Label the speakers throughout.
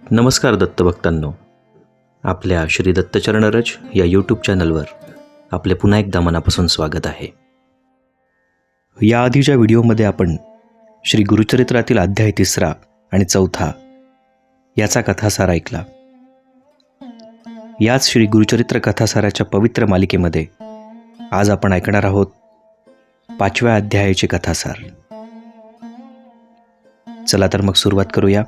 Speaker 1: नमस्कार दत्तभक्तांनो, आपल्या श्री दत्तचरणरज या यूट्यूब चॅनलवर आपले पुन्हा एकदा मनापासून स्वागत आहे. या आधीच्या व्हिडिओमध्ये आपण श्री गुरुचरित्रातील अध्याय 3 आणि 4 याचा कथासार ऐकला. याच श्री गुरुचरित्र कथासाराच्या पवित्र मालिकेमध्ये आज आपण ऐकणार आहोत 5व्या अध्यायाचे कथासार. चला तर मग सुरुवात करूया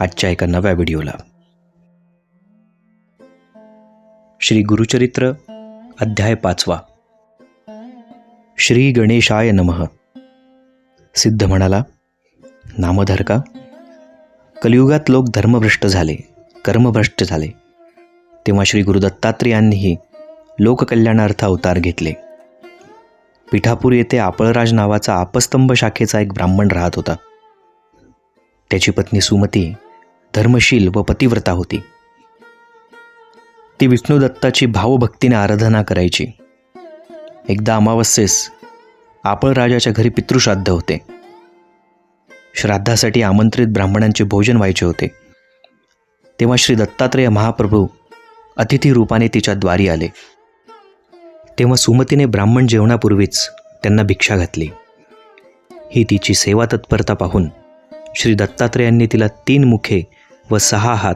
Speaker 1: आजच्या एका नव्या व्हिडिओला. श्री गुरुचरित्र अध्याय 5. श्री गणेशाय नमः. सिद्ध म्हणाला, नामधारका, कलियुगात लोक धर्मभ्रष्ट झाले, कर्मभ्रष्ट झाले, तेव्हा श्री गुरुदत्तात्रेयांनीही लोककल्याणार्थ अवतार घेतले. पिठापूर येथे आपळराज नावाचा आपस्तंभ शाखेचा एक ब्राह्मण राहत होता. त्याची पत्नी सुमती धर्मशील व पतिव्रता होती. ती विष्णुदत्ताची भावभक्तीने आराधना करायची. एकदा अमावस्येस आपळराजाच्या घरी पितृश्राद्ध होते. श्राद्धासाठी आमंत्रित ब्राह्मणांचे भोजन व्हायचे होते. तेव्हा श्री दत्तात्रेय महाप्रभू अतिथी रूपाने तिच्या द्वारी आले. तेव्हा सुमतीने ब्राह्मण जेवणापूर्वीच त्यांना भिक्षा घातली. ही तिची सेवा तत्परता पाहून श्री दत्तात्रेयांनी तिला 3 मुखे व 6 हात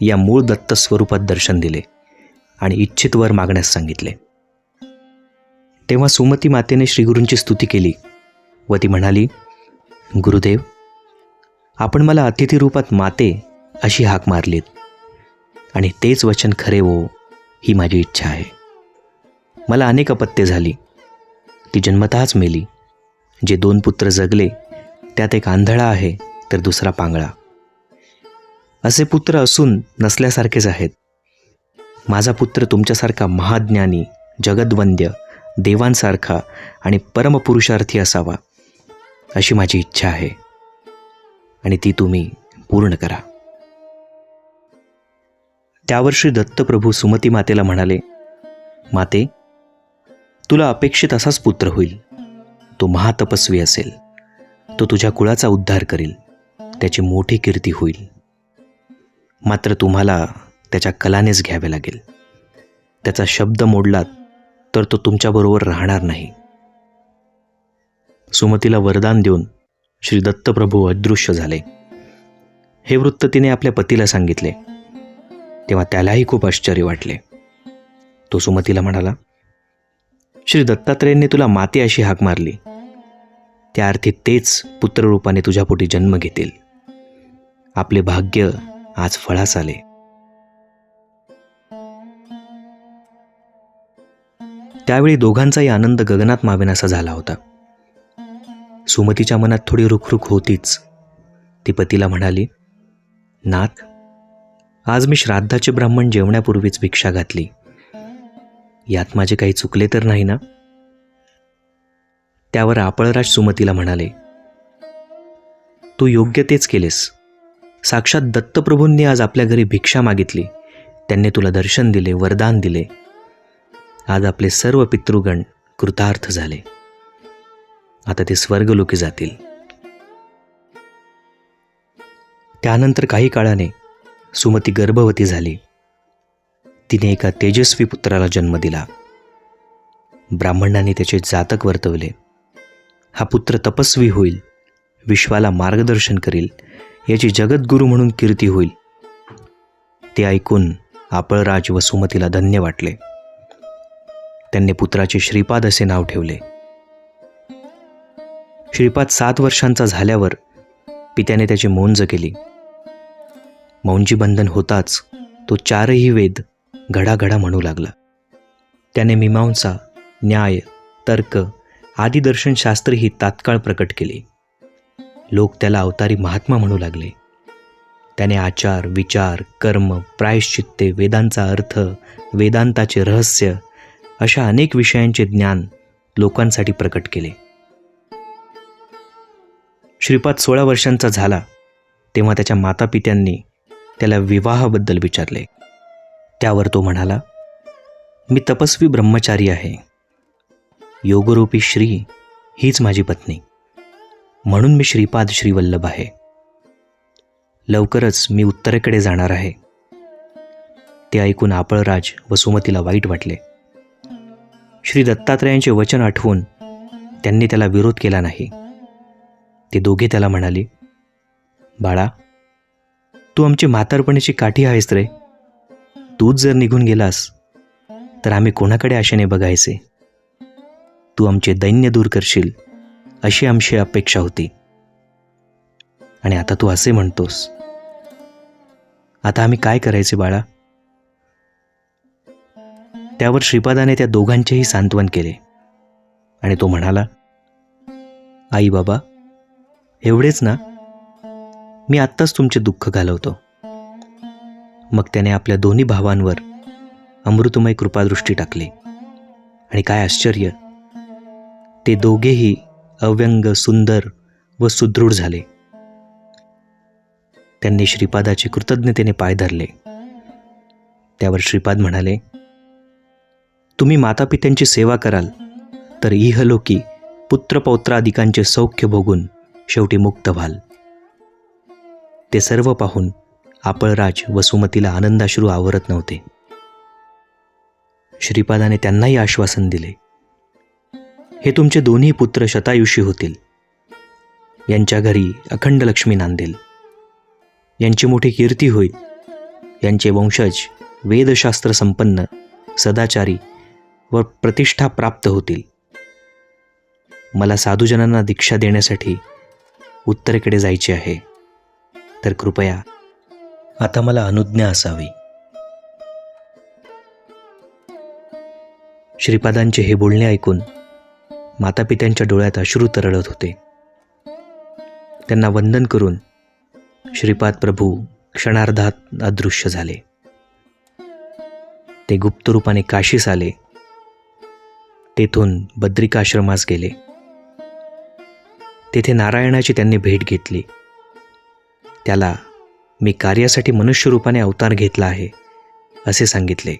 Speaker 1: या मूळ दत्त स्वरूपात दर्शन दिले आणि इच्छित वर मागण्यास सांगितले. तेव्हा सुमती मातेने श्रीगुरूंची स्तुती केली व ती म्हणाली, गुरुदेव, आपण मला अतिथी रूपात माते अशी हाक मारलीत आणि तेच वचन खरे हो, ही माझी इच्छा आहे. मला अनेक अपत्ये झाली, ती जन्मतःच मेली. जे 2 पुत्र जगले त्यात एक आंधळा आहे तर दुसरा पांगळा. असे पुत्र असून नसल्यासारखेच आहेत. माझा पुत्र तुमच्यासारखा महाज्ञानी, जगद्वंद्य, देवांसारखा आणि परमपुरुषार्थी असावा अशी माझी इच्छा आहे आणि ती तुम्ही पूर्ण करा. त्यावर श्री दत्तप्रभू सुमती मातेला म्हणाले, माते, तुला अपेक्षित असाच पुत्र होईल. तो महातपस्वी असेल. तो तुझ्या कुळाचा उद्धार करील. त्याची मोठी कीर्ती होईल. मात्र तुम्हाला त्याच्या कलानेच घ्यावे लागेल. त्याचा शब्द मोडलात तर तो तुमच्याबरोबर राहणार नाही. सुमतीला वरदान देऊन श्री दत्तप्रभू अदृश्य झाले. हे वृत्त तिने आपल्या पतीला सांगितले. तेव्हा त्यालाही खूप आश्चर्य वाटले. तो सुमतीला म्हणाला, श्री दत्तात्रेयांनी तुला माते अशी हाक मारली, त्या अर्थी तेच पुत्ररूपाने तुझ्या पोटी जन्म घेतील. आपले भाग्य आज फळास आले. त्यावेळी दोघांचाही आनंद गगनात मावेनासा झाला होता. सुमतीच्या मनात थोडी रुखरुख होतीच. ती पतीला म्हणाली, नाथ, आज मी श्राद्धाचे ब्राह्मण जेवण्यापूर्वीच भिक्षा घातली. यात माझे काही चुकले तर नाही ना? त्यावर आपळराज सुमतीला म्हणाले, तू योग्य तेच केलेस. साक्षात दत्तप्रभूंनी आज आपल्या घरी भिक्षा मागितली. त्यांनी तुला दर्शन दिले, वरदान दिले. आज आपले सर्व पितृगण कृतार्थ झाले. आता ते स्वर्गलोकी जातील. त्यानंतर काही काळाने सुमती गर्भवती झाली. तिने एका तेजस्वी पुत्राला जन्म दिला. ब्राह्मणांनी त्याचे जातक वर्तवले. हा पुत्र तपस्वी होईल, विश्वाला मार्गदर्शन करील, याची जगद्गुरू म्हणून कीर्ती होईल. ते ऐकून आपळराज व सुमतीला धन्य वाटले. त्यांनी पुत्राचे श्रीपाद असे नाव ठेवले. श्रीपाद 7 वर्षांचा झाल्यावर पित्याने त्याची मौंज केली. मौंजी बंधन होताच तो 4ही वेद घडाघडा म्हणू लागला. त्याने मीमांसा, न्याय, तर्क आदी दर्शनशास्त्रही तात्काळ प्रकट केली. लोक त्याला अवतारी महात्मा म्हणू लागले. त्याने आचार, विचार, कर्म, प्रायश्चित्ते, वेदांचा अर्थ, वेदांताचे रहस्य अशा अनेक विषयांचे ज्ञान लोकांसाठी प्रकट केले. श्रीपाद 16 वर्षांचा झाला तेव्हा त्याच्या मातापित्यांनी त्याला विवाहाबद्दल विचारले. त्यावर तो म्हणाला, मी तपस्वी ब्रह्मचारी आहे. योगरूपी श्री हीच माझी पत्नी, म्हणून मी श्रीपाद श्रीवल्लभ आहे. लवकरच मी उत्तरेकडे जाणार आहे. ते ऐकून आपळराज व सुमतीला वाईट वाटले. श्री दत्तात्रेयांचे वचन आठवून त्यांनी त्याला विरोध केला नाही. ते दोघे त्याला म्हणाले, बाळा, तू आमची म्हातारपणीची काठी आहेस रे. तूच जर निघून गेलास तर आम्ही कोणाकडे आशेने बघायचे? तू आमचे दैन्य दूर करशील अशी आमची अपेक्षा होती, आणि आता तू असे म्हणतोस. आता आम्ही काय करायचे बाळा? त्यावर श्रीपादाने त्या दोघांचेही सांत्वन केले आणि तो म्हणाला, आई बाबा, एवढेच ना? मी आत्ताच तुमचे दुःख घालवतो. मग त्याने आपल्या दोन्ही भावांवर अमृतमय कृपादृष्टी टाकली, आणि काय आश्चर्य, ते दोघेही अव्यंग, सुंदर व सुदृढ झाले. त्यांनी श्रीपादाचे कृतज्ञतेने पाय धरले. त्यावर श्रीपाद म्हणाले, तुम्ही मातापित्यांची सेवा कराल तर इहलोकी पुत्रपौत्रादिकांचे सौख्य भोगून शेवटी मुक्त व्हाल. ते सर्व पाहून आपळराज व सुमतीला आनंदाश्रू आवरत नव्हते. श्रीपादाने त्यांनाही आश्वासन दिले, हे तुमचे दोन्ही पुत्र शतायुषी होतील. यांच्या घरी अखंड लक्ष्मी नांदेल. यांची मोठी कीर्ती होईल. यांचे वंशज वेदशास्त्र संपन्न, सदाचारी व प्रतिष्ठा प्राप्त होतील. मला साधुजनांना दीक्षा देण्यासाठी उत्तरेकडे जायचे आहे, तर कृपया आता मला अनुज्ञा असावी. श्रीपादांचे हे बोलणे ऐकून मातापित्यांच्या डोळ्यात अश्रू तरळत होते. त्यांना वंदन करून श्रीपाद प्रभू क्षणार्धात अदृश्य झाले. ते गुप्त रूपाने काशीस आले. तेथून बद्रिकाश्रमास गेले. तेथे नारायणाची त्यांनी भेट घेतली. त्याला मी कार्यासाठी मनुष्य रूपाने अवतार घेतला आहे असे सांगितले.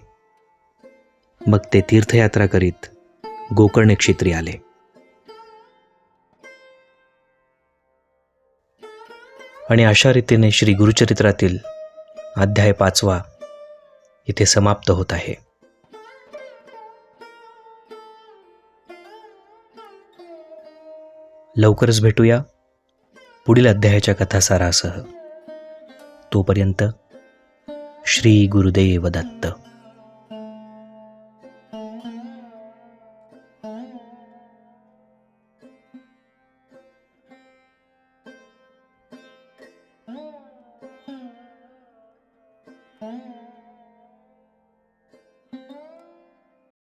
Speaker 1: मग ते तीर्थयात्रा करीत गोकर्ण क्षेत्री आले. आणि अशा रीतीने श्री गुरुचरित्रातील अध्याय 5 इथे समाप्त होत आहे. लवकरच भेटूया पुढील अध्यायाच्या कथासारासह. तोपर्यंत श्री गुरुदेव दत्त.